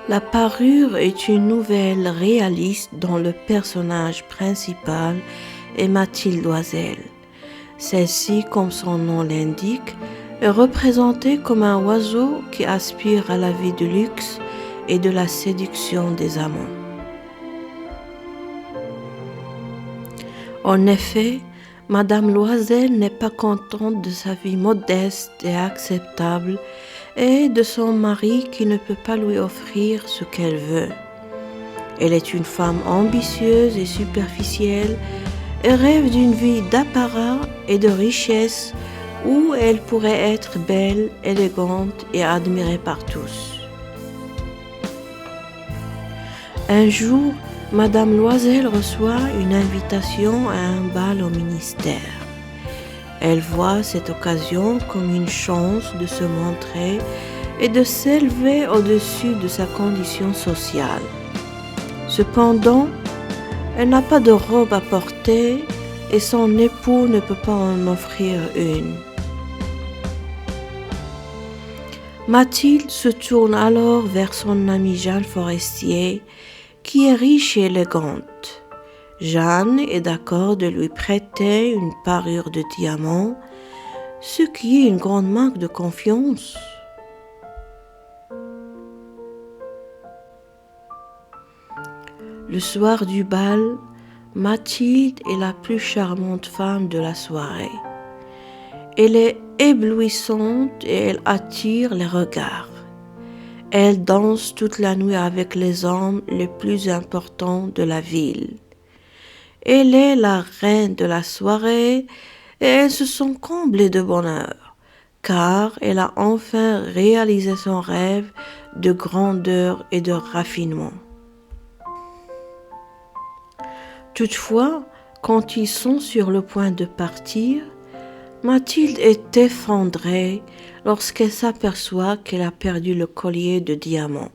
La parure est une nouvelle réaliste dont le personnage principal est Mathilde Loisel. Celle-ci, comme son nom l'indique, est représentée comme un oiseau qui aspire à la vie de luxe et de la séduction des amants. En effet, Madame Loisel n'est pas contente de sa vie modeste et acceptable et de son mari qui ne peut pas lui offrir ce qu'elle veut. Elle est une femme ambitieuse et superficielle et rêve d'une vie d'apparat et de richesse où elle pourrait être belle, élégante et admirée par tous. Un jour, Madame Loisel reçoit une invitation à un bal au ministère. Elle voit cette occasion comme une chance de se montrer et de s'élever au-dessus de sa condition sociale. Cependant, elle n'a pas de robe à porter et son époux ne peut pas en offrir une. Mathilde se tourne alors vers son amie Jeanne Forestier, qui est riche et élégante. Jeanne est d'accord de lui prêter une parure de diamants, ce qui est une grande marque de confiance. Le soir du bal, Mathilde est la plus charmante femme de la soirée. Elle est éblouissante et elle attire les regards. Elle danse toute la nuit avec les hommes les plus importants de la ville. Elle est la reine de la soirée et elle se sent comblée de bonheur, car elle a enfin réalisé son rêve de grandeur et de raffinement. Toutefois, quand ils sont sur le point de partir, Mathilde est effondrée lorsqu'elle s'aperçoit qu'elle a perdu le collier de diamants.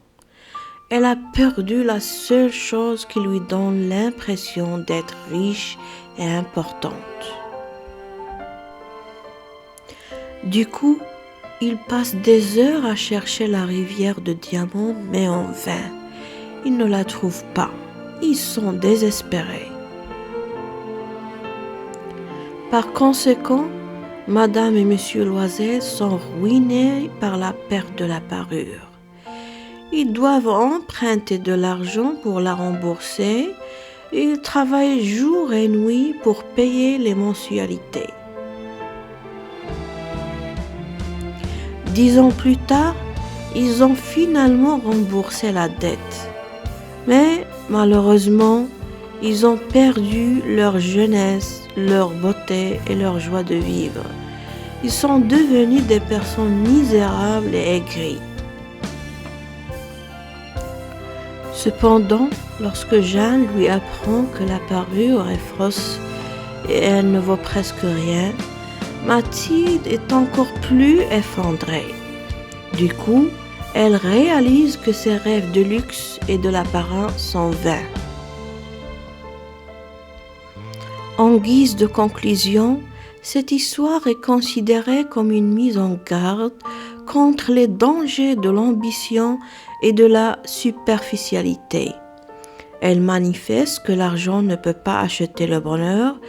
Elle a perdu la seule chose qui lui donne l'impression d'être riche et importante. Du coup, il passe des heures à chercher la rivière de diamants, mais en vain. Ils ne la trouvent pas. Ils sont désespérés. Par conséquent, Madame et Monsieur Loisel sont ruinés par la perte de la parure. Ils doivent emprunter de l'argent pour la rembourser et ils travaillent jour et nuit pour payer les mensualités. 10 ans plus tard, ils ont finalement remboursé la dette. Mais malheureusement, ils ont perdu leur jeunesse, leur beauté et leur joie de vivre. Ils sont devenus des personnes misérables et aigries. Cependant, lorsque Jeanne lui apprend que la parure est fausse et elle ne vaut presque rien, Mathilde est encore plus effondrée. Du coup, elle réalise que ses rêves de luxe et de l'apparat sont vains. En guise de conclusion, cette histoire est considérée comme une mise en garde contre les dangers de l'ambition et de la superficialité. Elle manifeste que l'argent ne peut pas acheter le bonheur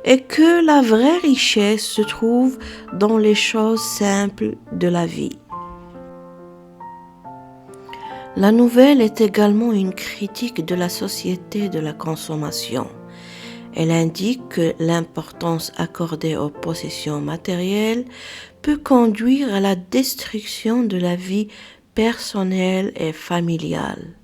et que la vraie richesse se trouve dans les choses simples de la vie. La nouvelle est également une critique de la société de la consommation. Elle indique que l'importance accordée aux possessions matérielles peut conduire à la destruction de la vie personnelle et familiale.